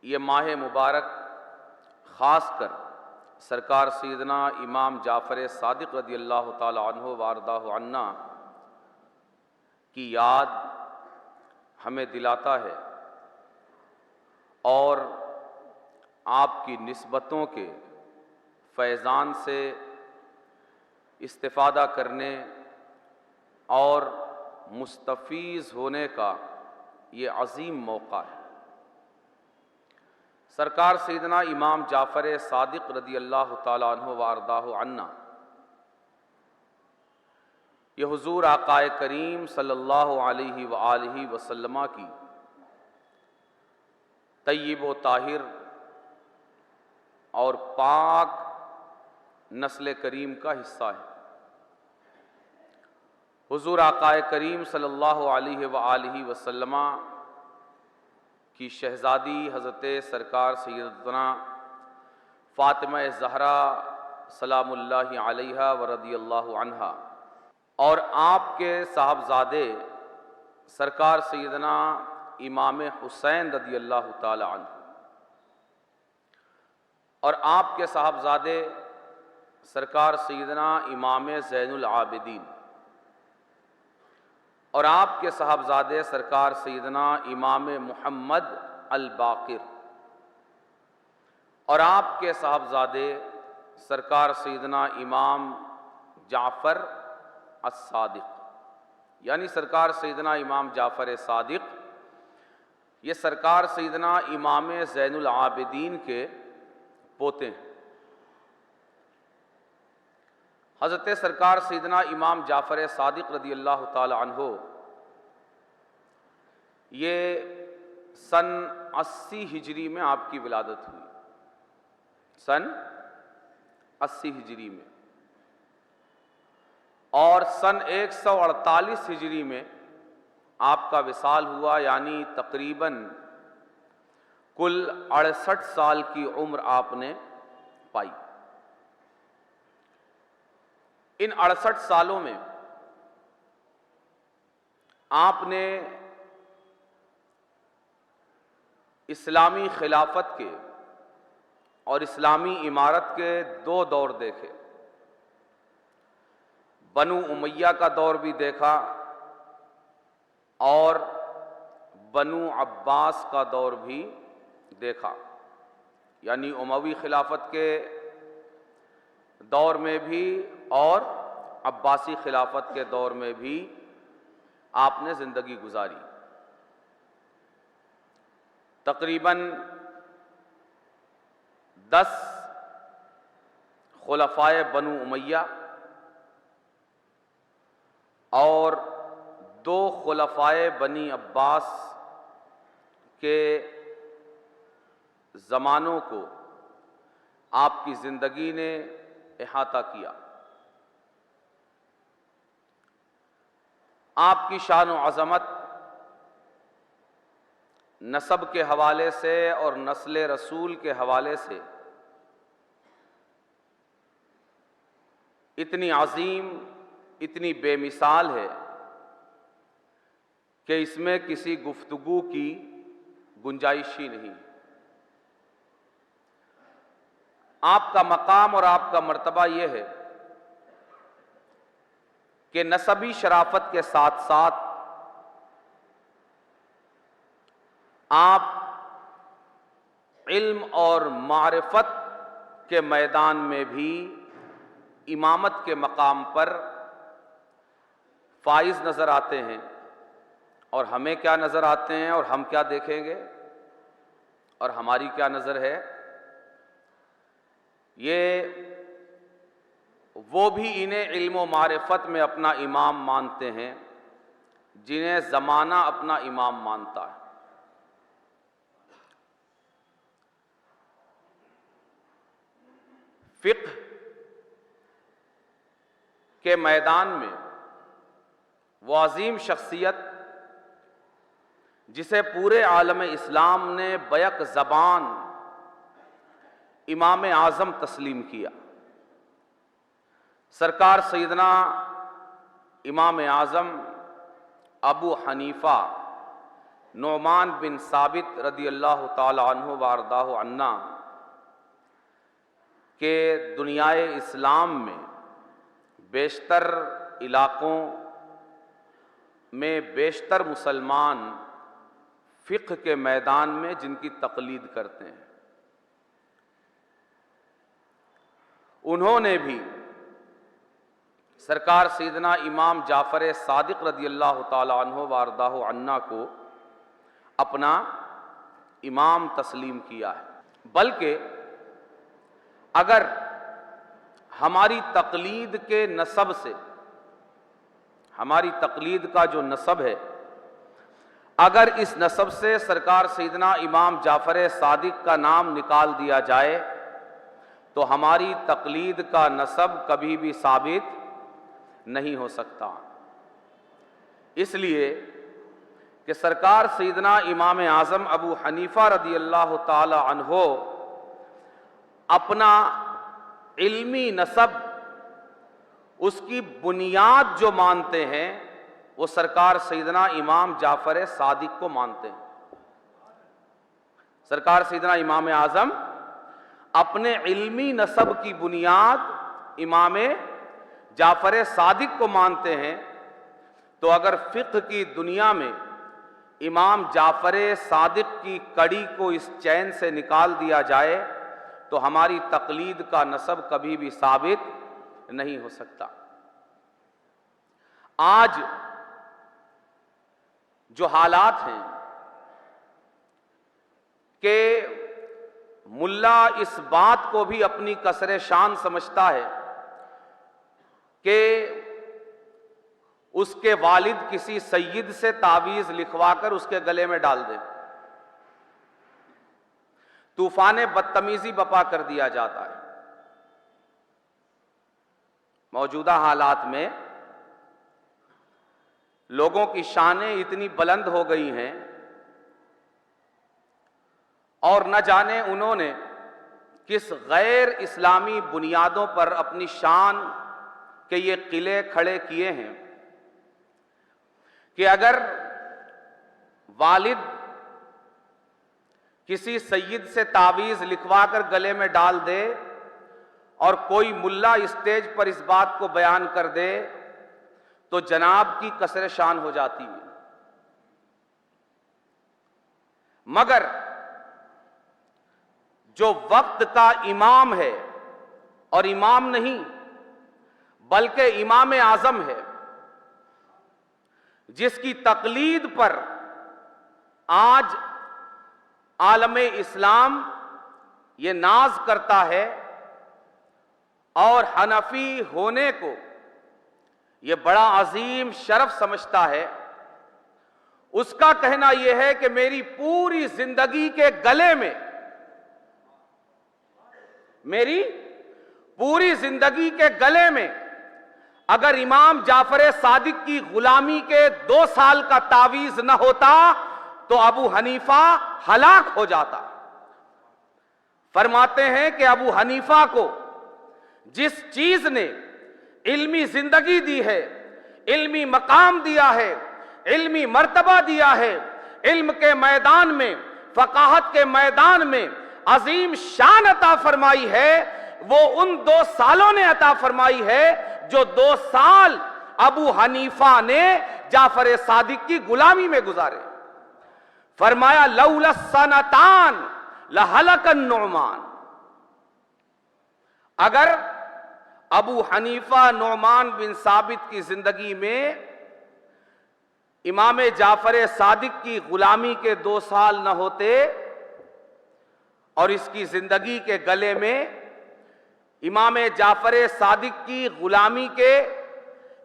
یہ ماہ مبارک خاص کر سرکار سیدنا امام جعفر صادق رضی اللہ تعالی عنہ وارضہ عنا کی یاد ہمیں دلاتا ہے اور آپ کی نسبتوں کے فیضان سے استفادہ کرنے اور مستفیض ہونے کا یہ عظیم موقع ہے۔ سرکار سیدنا امام جعفر صادق رضی اللہ تعالیٰ عنہ وارضہ عنا یہ حضور آقا کریم صلی اللہ علیہ وآلہ وسلم کی طیب و طاہر اور پاک نسل کریم کا حصہ ہے۔ حضور آقا کریم صلی اللہ علیہ وآلہ وسلم کی شہزادی حضرت سرکار سیدتنا فاطمہ زہرا سلام اللہ علیہا ورضی اللہ عنہا اور آپ کے صاحبزادے سرکار سیدنا امام حسین رضی اللہ تعالی عنہ اور آپ کے صاحبزادے سرکار سیدنا امام زین العابدین اور آپ کے صاحبزادے سرکار سیدنا امام محمد الباقر اور آپ کے صاحبزادے سرکار سیدنا امام جعفر الصادق، یعنی سرکار سیدنا امام جعفر صادق یہ سرکار سیدنا امام زین العابدین کے پوتے ہیں۔ حضرت سرکار سیدنا امام جعفر صادق رضی اللہ تعالی عنہ یہ سن 80 ہجری میں آپ کی ولادت ہوئی، سن 80 ہجری میں، اور سن 148 ہجری میں آپ کا وصال ہوا، یعنی تقریباً کل 68 سال کی عمر آپ نے پائی۔ ان 68 سالوں میں آپ نے اسلامی خلافت کے اور اسلامی امارت کے دو دور دیکھے، بنو امیہ کا دور بھی دیکھا اور بنو عباس کا دور بھی دیکھا، یعنی اموی خلافت کے دور میں بھی اور عباسی خلافت کے دور میں بھی آپ نے زندگی گزاری۔ تقریباً 10 خلفائے بنو امیہ اور 2 خلفائے بنی عباس کے زمانوں کو آپ کی زندگی نے احاطہ کیا۔ آپ کی شان و عظمت نسب کے حوالے سے اور نسل رسول کے حوالے سے اتنی عظیم، اتنی بے مثال ہے کہ اس میں کسی گفتگو کی گنجائش ہی نہیں۔ آپ کا مقام اور آپ کا مرتبہ یہ ہے کہ نسبی شرافت کے ساتھ ساتھ آپ علم اور معرفت کے میدان میں بھی امامت کے مقام پر فائز نظر آتے ہیں، اور ہمیں کیا نظر آتے ہیں اور ہم کیا دیکھیں گے اور ہماری کیا نظر ہے، یہ وہ بھی انہیں علم و معرفت میں اپنا امام مانتے ہیں جنہیں زمانہ اپنا امام مانتا ہے۔ فقہ کے میدان میں وہ عظیم شخصیت جسے پورے عالم اسلام نے بیک زبان امام اعظم تسلیم کیا، سرکار سیدنا امام اعظم ابو حنیفہ نعمان بن ثابت رضی اللہ تعالی عنہ وارضاہ عنا کہ دنیائے اسلام میں بیشتر علاقوں میں بیشتر مسلمان فقہ کے میدان میں جن کی تقلید کرتے ہیں، انہوں نے بھی سرکار سیدنا امام جعفر صادق رضی اللہ تعالی عنہ وارضاہ عنا کو اپنا امام تسلیم کیا ہے۔ بلکہ اگر ہماری تقلید کے نسب سے، ہماری تقلید کا جو نسب ہے، اگر اس نسب سے سرکار سیدنا امام جعفر صادق کا نام نکال دیا جائے تو ہماری تقلید کا نسب کبھی بھی ثابت نہیں ہو سکتا۔ اس لیے کہ سرکار سیدنا امام اعظم ابو حنیفہ رضی اللہ تعالی عنہ اپنا علمی نسب، اس کی بنیاد جو مانتے ہیں وہ سرکار سیدنا امام جعفر صادق کو مانتے ہیں۔ سرکار سیدنا امام اعظم اپنے علمی نسب کی بنیاد امام جعفر صادق کو مانتے ہیں، تو اگر فقہ کی دنیا میں امام جعفر صادق کی کڑی کو اس چین سے نکال دیا جائے تو ہماری تقلید کا نسب کبھی بھی ثابت نہیں ہو سکتا۔ آج جو حالات ہیں کہ ملا اس بات کو بھی اپنی کسر شان سمجھتا ہے کہ اس کے والد کسی سید سے تعویذ لکھوا کر اس کے گلے میں ڈال دے، طوفان بدتمیزی بپا کر دیا جاتا ہے۔ موجودہ حالات میں لوگوں کی شانیں اتنی بلند ہو گئی ہیں اور نہ جانے انہوں نے کس غیر اسلامی بنیادوں پر اپنی شان کے یہ قلعے کھڑے کیے ہیں کہ اگر والد کسی سید سے تعویذ لکھوا کر گلے میں ڈال دے اور کوئی ملا اسٹیج پر اس بات کو بیان کر دے تو جناب کی کسر شان ہو جاتی ہے۔ مگر جو وقت کا امام ہے، اور امام نہیں بلکہ امام اعظم ہے، جس کی تقلید پر آج عالم اسلام یہ ناز کرتا ہے اور حنفی ہونے کو یہ بڑا عظیم شرف سمجھتا ہے، اس کا کہنا یہ ہے کہ میری پوری زندگی کے گلے میں، میری پوری زندگی کے گلے میں اگر امام جعفر صادق کی غلامی کے 2 سال کا تعویذ نہ ہوتا تو ابو حنیفہ ہلاک ہو جاتا۔ فرماتے ہیں کہ ابو حنیفہ کو جس چیز نے علمی زندگی دی ہے، علمی مقام دیا ہے، علمی مرتبہ دیا ہے، علم کے میدان میں، فقاہت کے میدان میں عظیم شان عطا فرمائی ہے، وہ ان 2 سالوں نے عطا فرمائی ہے جو 2 سال ابو حنیفہ نے جعفر صادق کی غلامی میں گزارے۔ فرمایا لولا السنتان لہلک النعمان، اگر ابو حنیفہ نعمان بن ثابت کی زندگی میں امام جعفر صادق کی غلامی کے 2 سال نہ ہوتے اور اس کی زندگی کے گلے میں امام جعفر صادق کی غلامی کے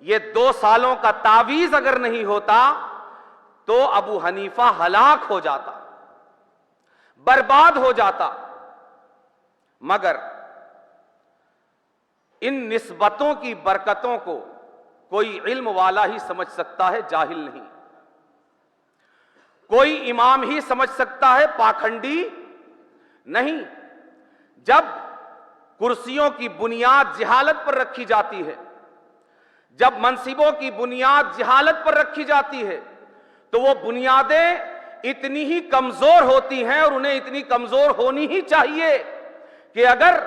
یہ 2 سالوں کا تعویذ اگر نہیں ہوتا تو ابو حنیفہ ہلاک ہو جاتا، برباد ہو جاتا۔ مگر ان نسبتوں کی برکتوں کو کوئی علم والا ہی سمجھ سکتا ہے، جاہل نہیں۔ کوئی امام ہی سمجھ سکتا ہے، پاکھنڈی نہیں۔ جب کرسیوں کی بنیاد جہالت پر رکھی جاتی ہے، جب منصبوں کی بنیاد جہالت پر رکھی جاتی ہے، تو وہ بنیادیں اتنی ہی کمزور ہوتی ہیں اور انہیں اتنی کمزور ہونی ہی چاہیے کہ اگر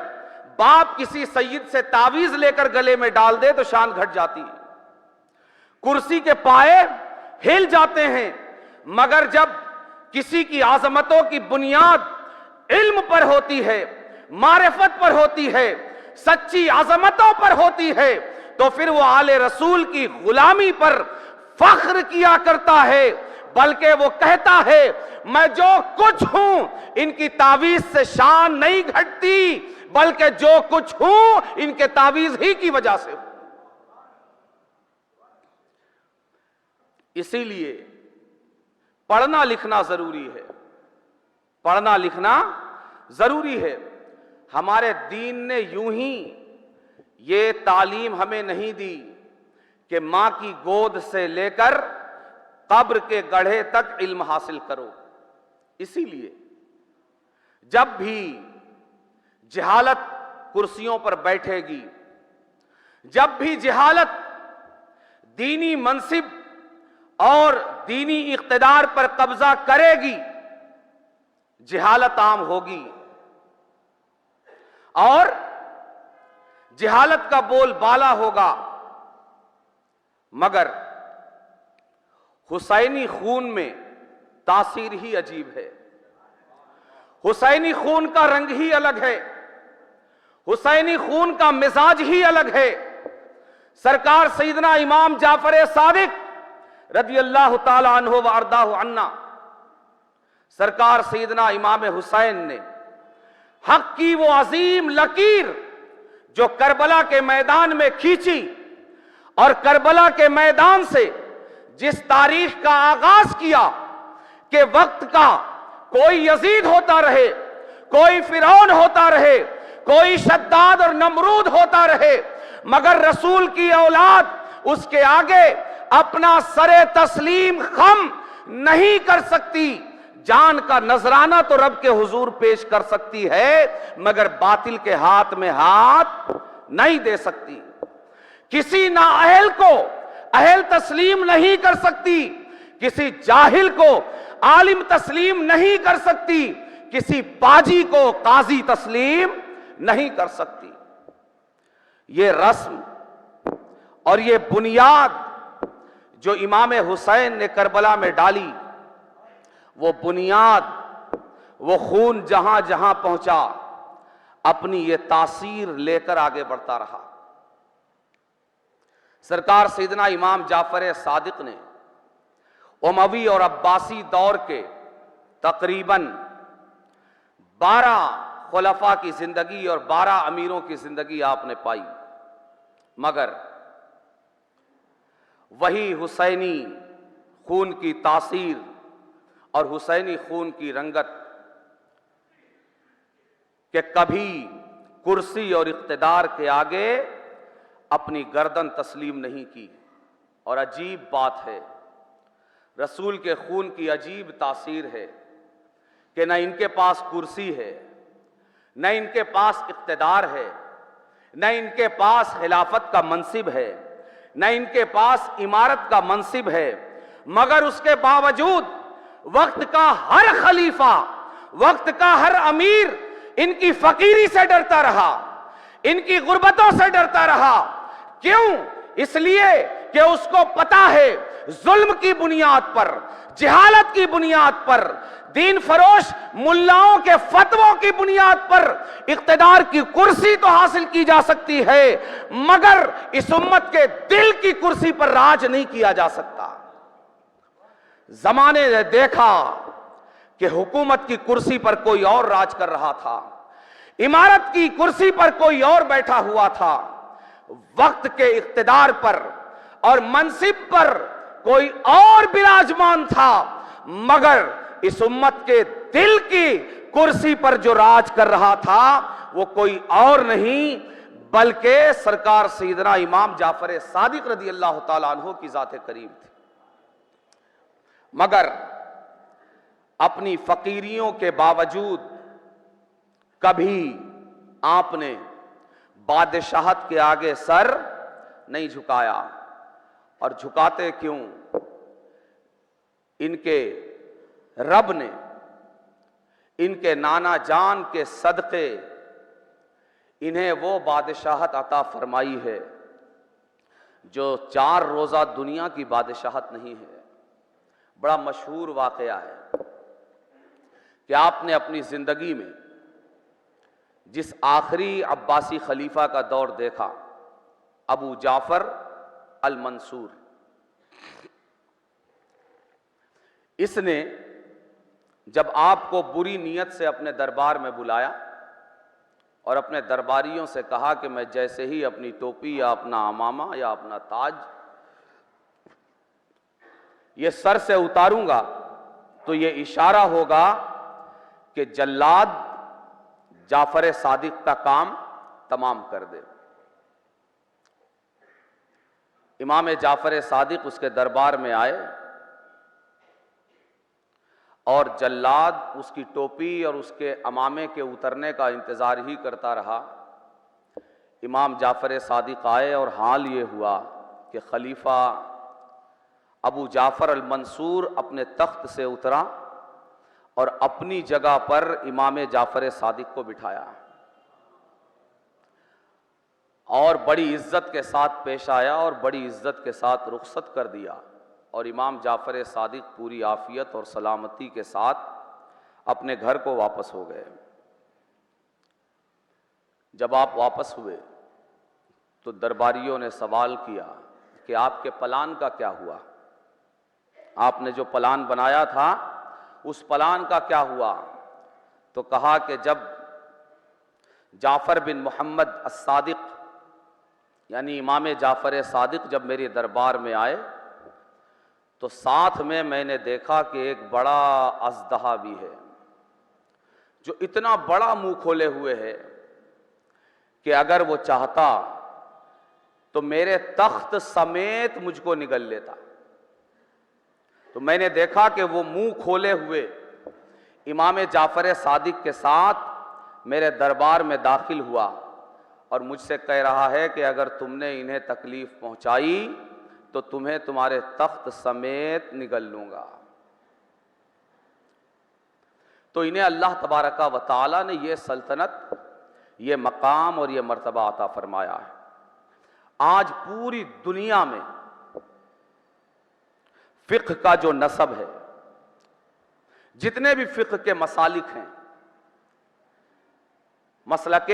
باپ کسی سید سے تعویذ لے کر گلے میں ڈال دے تو شان گھٹ جاتی ہے، کرسی کے پائے ہل جاتے ہیں، مگر جب کسی کی عظمتوں کی بنیاد علم پر ہوتی ہے، معرفت پر ہوتی ہے، سچی عظمتوں پر ہوتی ہے، تو پھر وہ آل رسول کی غلامی پر فخر کیا کرتا ہے، بلکہ وہ کہتا ہے میں جو کچھ ہوں ان کی تعویذ سے شان نہیں گھٹتی، بلکہ جو کچھ ہوں ان کے تعویذ ہی کی وجہ سے ہوں۔ اسی لیے پڑھنا لکھنا ضروری ہے، پڑھنا لکھنا ضروری ہے۔ ہمارے دین نے یوں ہی یہ تعلیم ہمیں نہیں دی کہ ماں کی گود سے لے کر قبر کے گڑھے تک علم حاصل کرو۔ اسی لیے جب بھی جہالت کرسیوں پر بیٹھے گی، جب بھی جہالت دینی منصب اور دینی اقتدار پر قبضہ کرے گی، جہالت عام ہوگی اور جہالت کا بول بالا ہوگا، مگر حسینی خون میں تاثیر ہی عجیب ہے، حسینی خون کا رنگ ہی الگ ہے، حسینی خون کا مزاج ہی الگ ہے۔ سرکار سیدنا امام جعفر صادق رضی اللہ تعالی عنہ وارضاہ عنا، سرکار سیدنا امام حسین نے حق کی وہ عظیم لکیر جو کربلا کے میدان میں کھینچی، اور کربلا کے میدان سے جس تاریخ کا آغاز کیا کہ وقت کا کوئی یزید ہوتا رہے، کوئی فرعون ہوتا رہے، کوئی شداد اور نمرود ہوتا رہے، مگر رسول کی اولاد اس کے آگے اپنا سر تسلیم خم نہیں کر سکتی۔ جان کا نذرانہ تو رب کے حضور پیش کر سکتی ہے، مگر باطل کے ہاتھ میں ہاتھ نہیں دے سکتی۔ کسی نااہل کو اہل تسلیم نہیں کر سکتی، کسی جاہل کو عالم تسلیم نہیں کر سکتی، کسی باجی کو قاضی تسلیم نہیں کر سکتی۔ یہ رسم اور یہ بنیاد جو امام حسین نے کربلا میں ڈالی، وہ بنیاد، وہ خون جہاں جہاں پہنچا اپنی یہ تاثیر لے کر آگے بڑھتا رہا۔ سرکار سیدنا امام جعفر صادق نے اموی اور عباسی دور کے تقریباً 12 خلفاء کی زندگی اور 12 امیروں کی زندگی آپ نے پائی، مگر وہی حسینی خون کی تاثیر اور حسینی خون کی رنگت کہ کبھی کرسی اور اقتدار کے آگے اپنی گردن تسلیم نہیں کی۔ اور عجیب بات ہے، رسول کے خون کی عجیب تاثیر ہے کہ نہ ان کے پاس کرسی ہے، نہ ان کے پاس اقتدار ہے، نہ ان کے پاس خلافت کا منصب ہے، نہ ان کے پاس امارت کا منصب ہے، مگر اس کے باوجود وقت کا ہر خلیفہ، وقت کا ہر امیر ان کی فقیری سے ڈرتا رہا، ان کی غربتوں سے ڈرتا رہا۔ کیوں؟ اس لیے کہ اس کو پتا ہے ظلم کی بنیاد پر، جہالت کی بنیاد پر، دین فروش ملاؤں کے فتووں کی بنیاد پر اقتدار کی کرسی تو حاصل کی جا سکتی ہے، مگر اس امت کے دل کی کرسی پر راج نہیں کیا جا سکتا۔ زمانے نے دیکھا کہ حکومت کی کرسی پر کوئی اور راج کر رہا تھا، امارت کی کرسی پر کوئی اور بیٹھا ہوا تھا، وقت کے اقتدار پر اور منصب پر کوئی اور براجمان تھا، مگر اس امت کے دل کی کرسی پر جو راج کر رہا تھا وہ کوئی اور نہیں بلکہ سرکار سیدنا امام جعفر صادق رضی اللہ تعالیٰ عنہ کی ذات کریم تھی۔ مگر اپنی فقیریوں کے باوجود کبھی آپ نے بادشاہت کے آگے سر نہیں جھکایا، اور جھکاتے کیوں؟ ان کے رب نے ان کے نانا جان کے صدقے انہیں وہ بادشاہت عطا فرمائی ہے جو 4 روزہ دنیا کی بادشاہت نہیں ہے۔ بڑا مشہور واقعہ ہے کہ آپ نے اپنی زندگی میں جس آخری عباسی خلیفہ کا دور دیکھا، ابو جعفر المنصور، اس نے جب آپ کو بری نیت سے اپنے دربار میں بلایا اور اپنے درباریوں سے کہا کہ میں جیسے ہی اپنی ٹوپی یا اپنا عمامہ یا اپنا تاج یہ سر سے اتاروں گا تو یہ اشارہ ہوگا کہ جلاد جعفر صادق کا کام تمام کر دے۔ امام جعفر صادق اس کے دربار میں آئے اور جلاد اس کی ٹوپی اور اس کے عمامے کے اترنے کا انتظار ہی کرتا رہا۔ امام جعفر صادق آئے اور حال یہ ہوا کہ خلیفہ ابو جعفر المنصور اپنے تخت سے اترا اور اپنی جگہ پر امام جعفر صادق کو بٹھایا اور بڑی عزت کے ساتھ پیش آیا اور بڑی عزت کے ساتھ رخصت کر دیا، اور امام جعفر صادق پوری عافیت اور سلامتی کے ساتھ اپنے گھر کو واپس ہو گئے۔ جب آپ واپس ہوئے تو درباریوں نے سوال کیا کہ آپ کے پلان کا کیا ہوا؟ آپ نے جو پلان بنایا تھا اس پلان کا کیا ہوا؟ تو کہا کہ جب جعفر بن محمد الصادق یعنی امام جعفر صادق جب میرے دربار میں آئے تو ساتھ میں نے دیکھا کہ ایک بڑا اژدہا بھی ہے جو اتنا بڑا منہ کھولے ہوئے ہے کہ اگر وہ چاہتا تو میرے تخت سمیت مجھ کو نگل لیتا۔ تو میں نے دیکھا کہ وہ منہ کھولے ہوئے امام جعفر صادق کے ساتھ میرے دربار میں داخل ہوا اور مجھ سے کہہ رہا ہے کہ اگر تم نے انہیں تکلیف پہنچائی تو تمہیں تمہارے تخت سمیت نگل لوں گا۔ تو انہیں اللہ تبارک و تعالی نے یہ سلطنت، یہ مقام اور یہ مرتبہ عطا فرمایا ہے۔ آج پوری دنیا میں فقہ کا جو نصب ہے، جتنے بھی فقہ کے مسالک ہیں، مسلک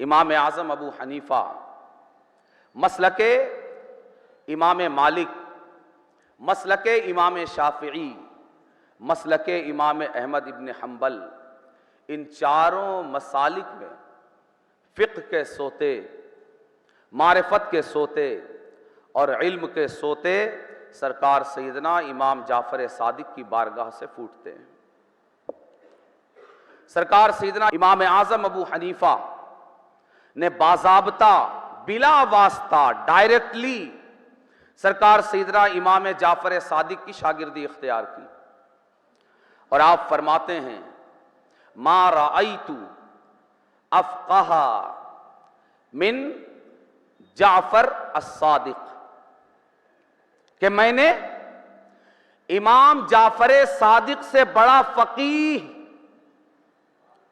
امام اعظم ابو حنیفہ، مسلک امام مالک، مسلک امام شافعی، مسلک امام احمد ابن حنبل، ان چاروں مسالک میں فقہ کے سوتے، معرفت کے سوتے اور علم کے سوتے سرکار سیدنا امام جعفر صادق کی بارگاہ سے پھوٹتے ہیں۔ سرکار سیدنا امام اعظم ابو حنیفہ نے باضابطہ بلا واسطہ ڈائریکٹلی سرکار سیدنا امام جعفر صادق کی شاگردی اختیار کی، اور آپ فرماتے ہیں ما رأیت افقہ من جعفر الصادق، کہ میں نے امام جعفر صادق سے بڑا فقیہ،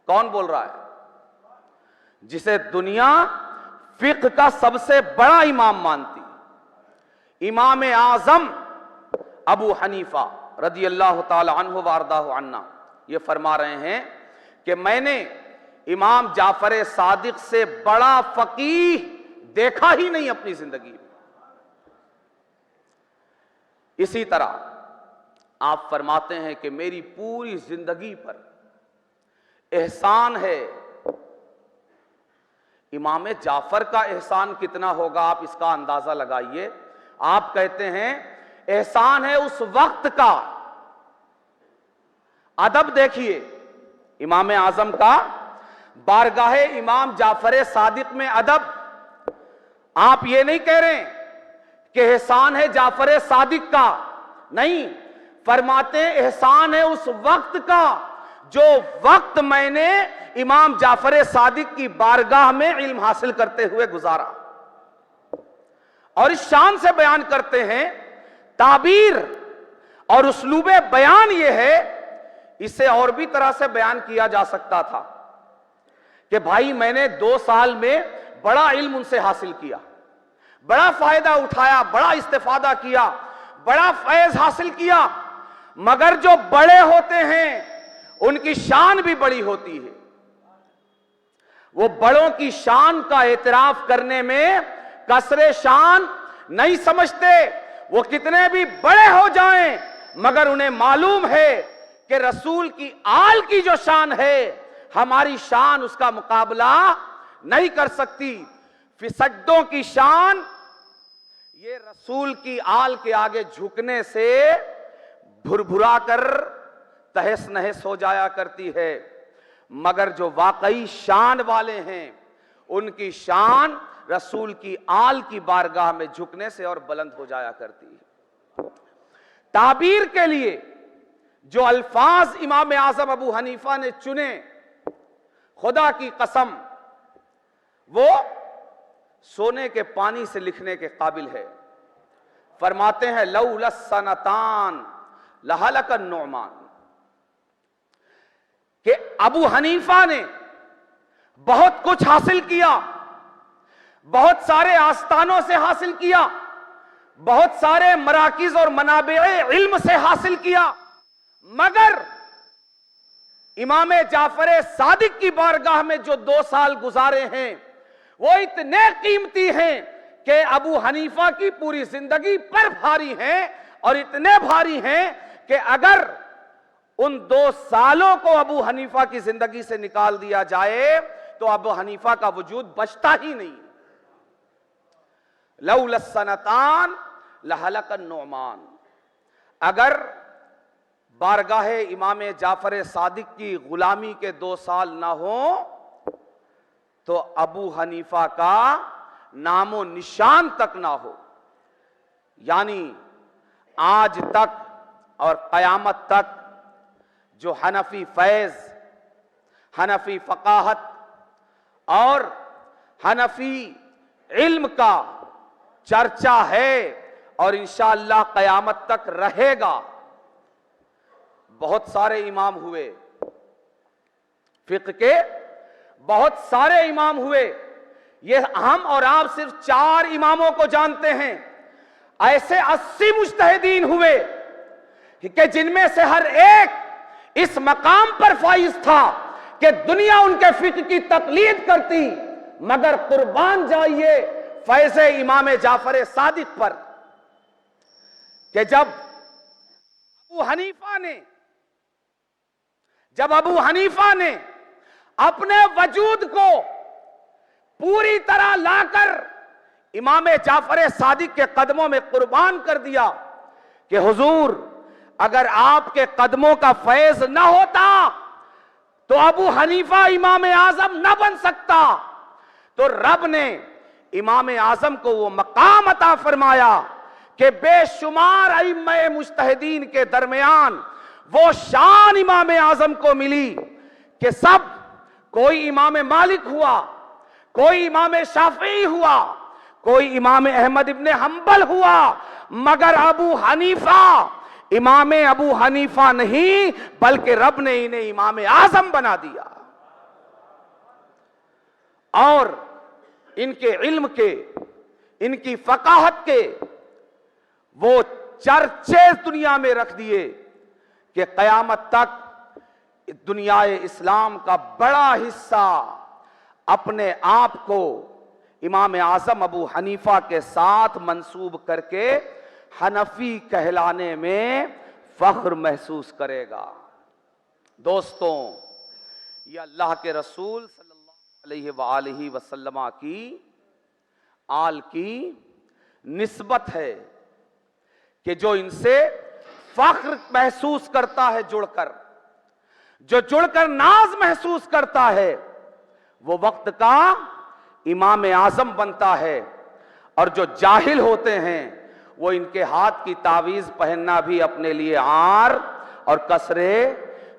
کون بول رہا ہے؟ جسے دنیا فقہ کا سب سے بڑا امام مانتی، امام اعظم ابو حنیفہ رضی اللہ تعالی عنہ وارضہ عنا، یہ فرما رہے ہیں کہ میں نے امام جعفر صادق سے بڑا فقیہ دیکھا ہی نہیں اپنی زندگی میں۔ اسی طرح آپ فرماتے ہیں کہ میری پوری زندگی پر احسان ہے۔ امام جعفر کا احسان کتنا ہوگا آپ اس کا اندازہ لگائیے۔ آپ کہتے ہیں احسان ہے اس وقت کا، ادب دیکھیے امام اعظم کا، بارگاہ امام جعفر صادق میں ادب۔ آپ یہ نہیں کہہ رہے کہ احسان ہے جعفر صادق کا، نہیں، فرماتے ہیں احسان ہے اس وقت کا جو وقت میں نے امام جعفر صادق کی بارگاہ میں علم حاصل کرتے ہوئے گزارا۔ اور اس شان سے بیان کرتے ہیں، تعبیر اور اسلوب بیان یہ ہے، اسے اور بھی طرح سے بیان کیا جا سکتا تھا کہ بھائی میں نے 2 سال میں بڑا علم ان سے حاصل کیا، بڑا فائدہ اٹھایا، بڑا استفادہ کیا، بڑا فیض حاصل کیا، مگر جو بڑے ہوتے ہیں ان کی شان بھی بڑی ہوتی ہے، وہ بڑوں کی شان کا اعتراف کرنے میں کسر شان نہیں سمجھتے۔ وہ کتنے بھی بڑے ہو جائیں مگر انہیں معلوم ہے کہ رسول کی آل کی جو شان ہے ہماری شان اس کا مقابلہ نہیں کر سکتی۔ فسڈوں کی شان یہ رسول کی آل کے آگے جھکنے سے بھربھرا کر تہس نہس ہو جایا کرتی ہے، مگر جو واقعی شان والے ہیں ان کی شان رسول کی آل کی بارگاہ میں جھکنے سے اور بلند ہو جایا کرتی ہے۔ تعبیر کے لیے جو الفاظ امام اعظم ابو حنیفہ نے چنے، خدا کی قسم وہ سونے کے پانی سے لکھنے کے قابل ہے۔ فرماتے ہیں لولا السنتان لہلک النعمان، کہ ابو حنیفہ نے بہت کچھ حاصل کیا، بہت سارے آستانوں سے حاصل کیا، بہت سارے مراکز اور منابع علم سے حاصل کیا، مگر امام جعفر صادق کی بارگاہ میں جو 2 سال گزارے ہیں وہ اتنے قیمتی ہیں کہ ابو حنیفہ کی پوری زندگی پر بھاری ہیں، اور اتنے بھاری ہیں کہ اگر ان 2 سالوں کو ابو حنیفہ کی زندگی سے نکال دیا جائے تو ابو حنیفہ کا وجود بچتا ہی نہیں۔ لولا السنتان لہلک النعمان، اگر بارگاہ امام جعفر صادق کی غلامی کے 2 سال نہ ہوں تو ابو حنیفہ کا نام و نشان تک نہ ہو۔ یعنی آج تک اور قیامت تک جو حنفی فیض، حنفی فقاہت اور حنفی علم کا چرچا ہے اور انشاءاللہ قیامت تک رہے گا، بہت سارے امام ہوئے، فقہ کے بہت سارے امام ہوئے، یہ ہم اور آپ صرف 4 اماموں کو جانتے ہیں، ایسے 80 مجتہدین ہوئے کہ جن میں سے ہر ایک اس مقام پر فائز تھا کہ دنیا ان کے فقہ کی تقلید کرتی، مگر قربان جائیے فیض امام جعفر صادق پر کہ جب ابو حنیفہ نے اپنے وجود کو پوری طرح لا کر امام جعفر صادق کے قدموں میں قربان کر دیا کہ حضور اگر آپ کے قدموں کا فیض نہ ہوتا تو ابو حنیفہ امام اعظم نہ بن سکتا، تو رب نے امام اعظم کو وہ مقام عطا فرمایا کہ بے شمار ائمہ مجتہدین کے درمیان وہ شان امام اعظم کو ملی کہ سب، کوئی امام مالک ہوا، کوئی امام شافعی ہوا، کوئی امام احمد ابن حنبل ہوا، مگر ابو حنیفہ امام ابو حنیفہ نہیں بلکہ رب نے انہیں امام اعظم بنا دیا۔ اور ان کے علم کے، ان کی فقاہت کے وہ چرچے دنیا میں رکھ دیے کہ قیامت تک دنیا اسلام کا بڑا حصہ اپنے آپ کو امام اعظم ابو حنیفہ کے ساتھ منسوب کر کے حنفی کہلانے میں فخر محسوس کرے گا۔ دوستوں، یہ اللہ کے رسول صلی اللہ علیہ وآلہ وسلم کی آل کی نسبت ہے کہ جو ان سے فخر محسوس کرتا ہے جڑ کر ناز محسوس کرتا ہے وہ وقت کا امام اعظم بنتا ہے، اور جو جاہل ہوتے ہیں وہ ان کے ہاتھ کی تعویذ پہننا بھی اپنے لیے عار اور کسر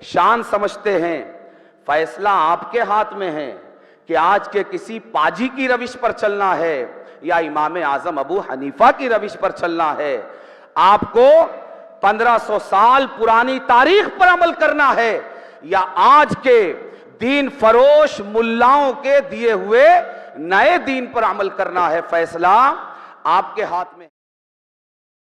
شان سمجھتے ہیں۔ فیصلہ آپ کے ہاتھ میں ہے کہ آج کے کسی پاجی کی روش پر چلنا ہے یا امام اعظم ابو حنیفہ کی روش پر چلنا ہے۔ آپ کو 1500 سال پرانی تاریخ پر عمل کرنا ہے یا آج کے دین فروش ملاؤں کے دیے ہوئے نئے دین پر عمل کرنا ہے؟ فیصلہ آپ کے ہاتھ میں۔